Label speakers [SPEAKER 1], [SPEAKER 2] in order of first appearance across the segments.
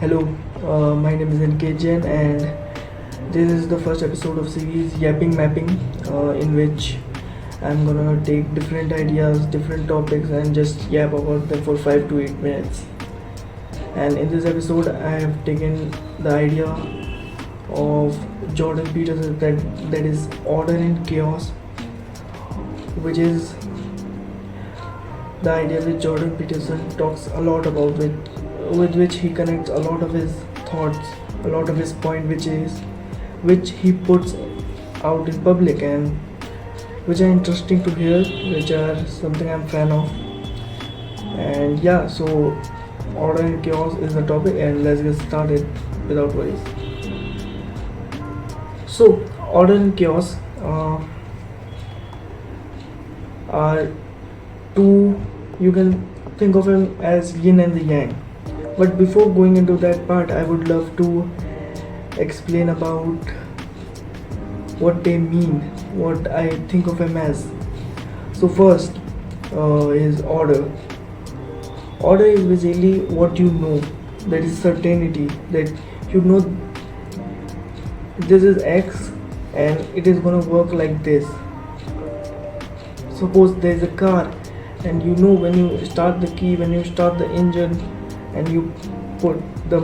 [SPEAKER 1] Hello, my name is Aniket and this is the first episode of series Yapping Mapping, in which I'm gonna take different ideas, different topics, and just yap about them for 5 to 8 minutes. And in this episode, I have taken the idea of Jordan Peterson that is order and chaos, which is the idea which Jordan Peterson talks a lot about, with which he connects a lot of his thoughts, a lot of his point, which he puts out in public and which are interesting to hear, which are something I'm fan of. And yeah, so order and chaos is the topic, and let's get started without worries. So order and chaos are two, you can think of them as yin and the yang. But before going into that part, I would love to explain about what they mean, what I think of them as. So first is order. Order is basically what you know, that is certainty, that you know this is X and it is gonna work like this. Suppose there is a car and you know when you start the key, when you start the engine and you put the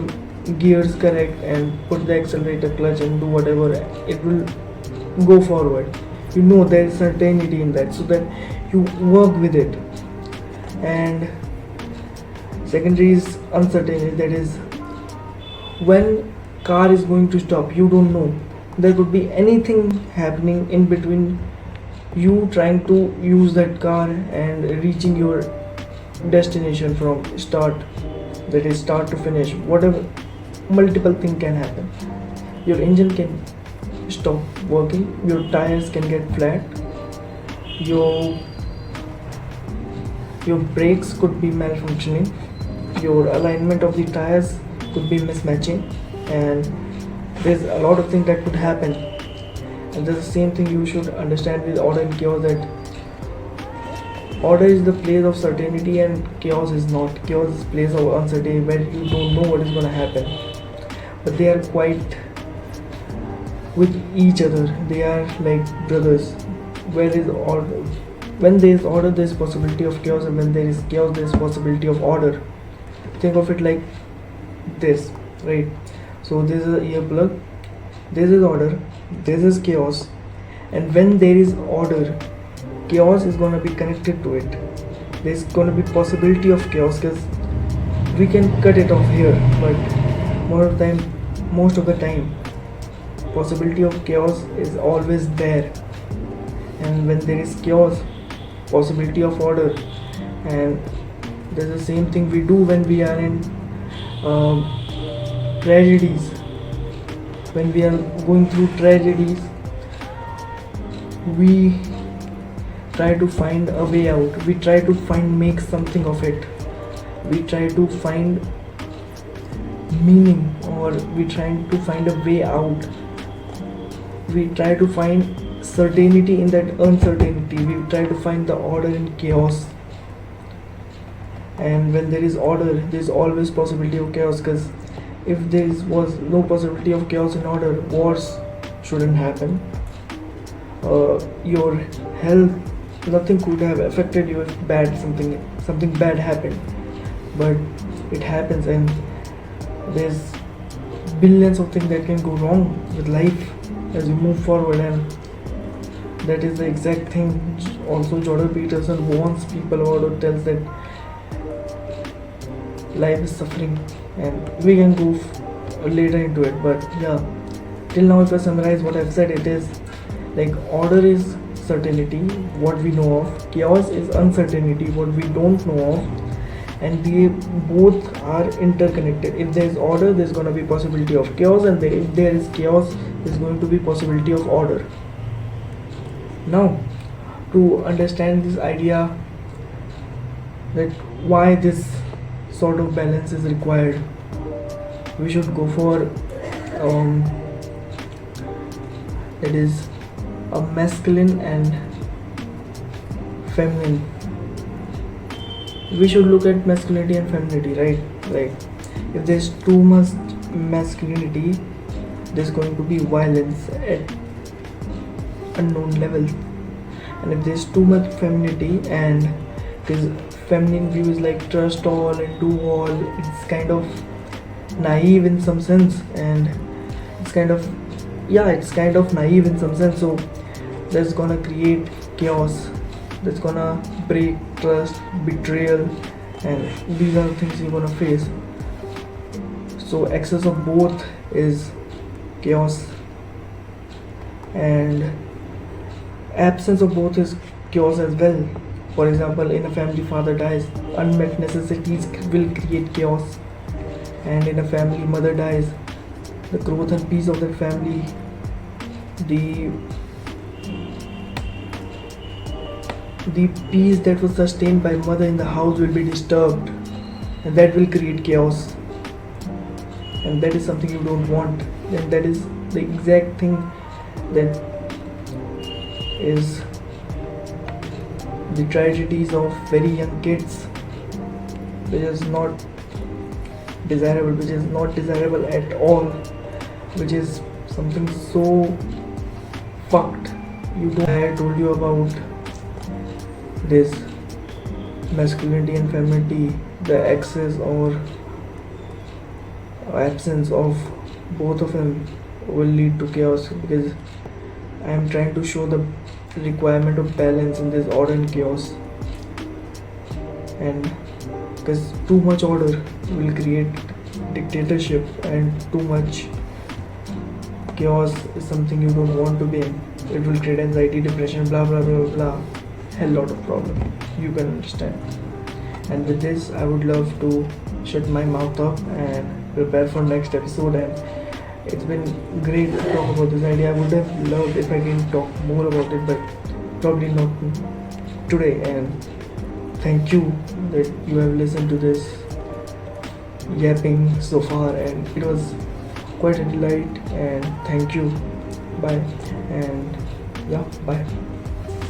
[SPEAKER 1] gears correct and put the accelerator, clutch, and do whatever, it will go forward. You know there is certainty in that, so that you work with it. And secondary is uncertainty, that is when car is going to stop, you don't know. There could be anything happening in between you trying to use that car and reaching your destination from start, that is start to finish, whatever, multiple things can happen. Your engine can stop working, your tires can get flat, your brakes could be malfunctioning, your alignment of the tires could be mismatching, and there's a lot of things that could happen. And that's the same thing you should understand with order and chaos, that order is the place of certainty and chaos is not. Chaos is place of uncertainty, where you don't know what is going to happen. But they are quite with each other. They are like brothers. Where is order? When there is order, there is possibility of chaos, and when there is chaos, there is possibility of order. Think of it like this, right? So this is an earplug. This is order. This is chaos. And when there is order, chaos is going to be connected to it. There's going to be possibility of chaos, because we can cut it off here, but most of the time possibility of chaos is always there. And when there is chaos, possibility of order. And there's the same thing we do when we are in tragedies. When we are going through tragedies, we try to find a way out. We try to make something of it. We try to find meaning, or we try to find a way out. We try to find certainty in that uncertainty. We try to find the order in chaos. And when there is order, there is always possibility of chaos, because if there was no possibility of chaos and order, wars shouldn't happen. Your health, nothing could have affected you if something bad happened, but it happens, and there's billions of things that can go wrong with life as you move forward. And that is the exact thing also Jordan Peterson warns people about, or tells that life is suffering, and we can go later into it. But yeah, till now, if I summarize what I've said, it is like order is certainty, what we know of. Chaos is uncertainty, what we don't know of. And they both are interconnected. If there is order, there's going to be possibility of chaos, and if there is chaos, there's going to be possibility of order. Now, to understand this idea, that why this sort of balance is required, we should go for it is a masculine and feminine. We should look at masculinity and femininity, right? If there's too much masculinity, there's going to be violence at unknown levels. And if there's too much femininity, and because feminine view is like trust all and do all, it's kind of naive in some sense, and it's kind of, yeah, it's kind of naive in some sense. So that's gonna create chaos, that's gonna break trust, betrayal, and these are the things you're gonna face. So excess of both is chaos, and absence of both is chaos as well. For example, in a family, father dies, unmet necessities will create chaos. And in a family, mother dies, the growth and peace of that family, the the peace that was sustained by mother in the house will be disturbed, and that will create chaos, and that is something you don't want. And that is the exact thing that is the tragedies of very young kids, which is not desirable at all, which is something so fucked. I told you about this masculinity and femininity, the excess or absence of both of them will lead to chaos, because I am trying to show the requirement of balance in this order and chaos. And because too much order will create dictatorship, and too much chaos is something you don't want to be in. It will create anxiety, depression, blah blah blah blah, hell lot of problem, you can understand. And with this, I would love to shut my mouth up and prepare for next episode. And it's been great to talk about this idea. I would have loved if I can talk more about it, but probably not today. And thank you that you have listened to this yapping so far, and it was quite a delight. And thank you. Bye. And yeah, bye.